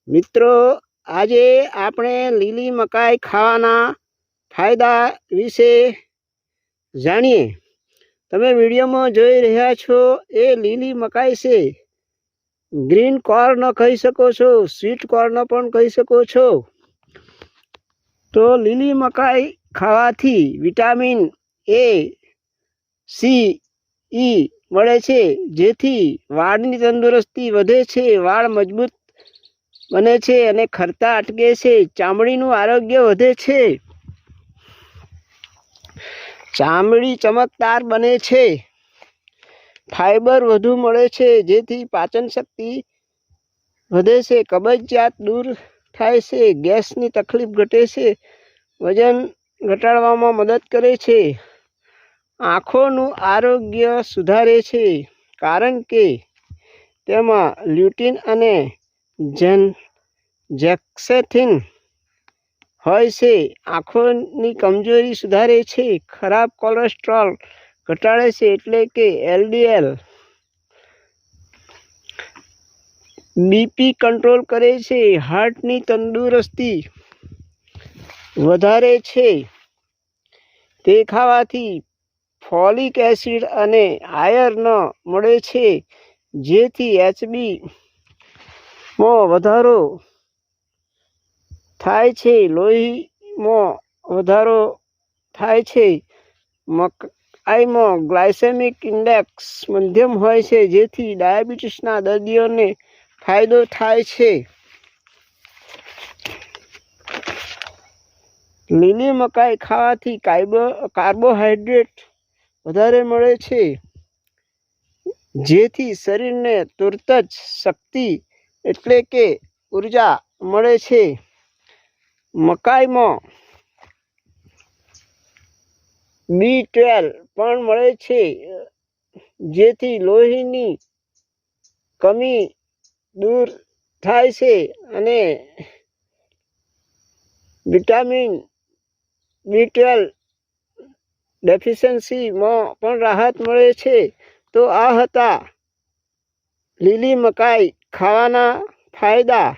મિત્રો, આજે આપણે લીલી મકાઈ ખાવાના ફાયદા વિશે જાણીએ। તમે વિડીયોમાં જોઈ રહ્યા છો એ લીલી મકાઈ છે। ગ્રીન કોર્ન કહી શકો છો, સ્વીટ કોર્ન પણ કહી શકો છો। તો લીલી મકાઈ ખાવાથી વિટામિન એ, સી, ઈ મળે છે, જેથી વાળની તંદુરસ્તી વધે છે, વાળ મજબૂત બને છે અને ખરતા અટકે છે, ચામડીનું આરોગ્ય વધે છે, ચામડી ચમકદાર બને છે, ફાઈબર વધુ મળે છે, જેથી પાચન શક્તિ વધે છે, કબજિયાત દૂર થાય છે, ગેસની તકલીફ ઘટે છે, વજન ઘટાડવામાં મદદ કરે છે, આંખોનું આરોગ્ય સુધારે છે, કારણ કે તેમાં લ્યુટીન અને ઝેક્સેથિન હોય છે, આંખોની કમજોરી સુધારે છે, ખરાબ કોલેસ્ટ્રોલ ઘટાડે છે એટલે કે એલડીએલ, બીપી કંટ્રોલ કરે છે, હાર્ટની તંદુરસ્તી વધારે છે। તે ખાવાથી ફોલિક એસિડ અને આયર્ન મળે છે, જેથી એચબીમાં વધારો થાય છે, લોહીમાં વધારો થાય છે। મકાઈમાં ગ્લાયસેમિક ઇન્ડેક્સ મધ્યમ હોય છે, જેથી ડાયાબિટીસના દર્દીઓને ફાયદો થાય છે। લીલી મકાઈ ખાવાથી કાર્બોહાઈડ્રેટ વધારે મળે છે, જેથી શરીરને તુરત જ શક્તિ એટલે કે ઉર્જા મળે છે। મકાઈમાં B12 પણ મળે છે, જેથી લોહીની કમી દૂર થાય છે અને વિટામિન B12 ડેફિશિયન્સીમાં પણ રાહત મળે છે। તો આ હતા લીલી મકાઈ ખાવાના ફાયદા।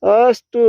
અસ્તુ।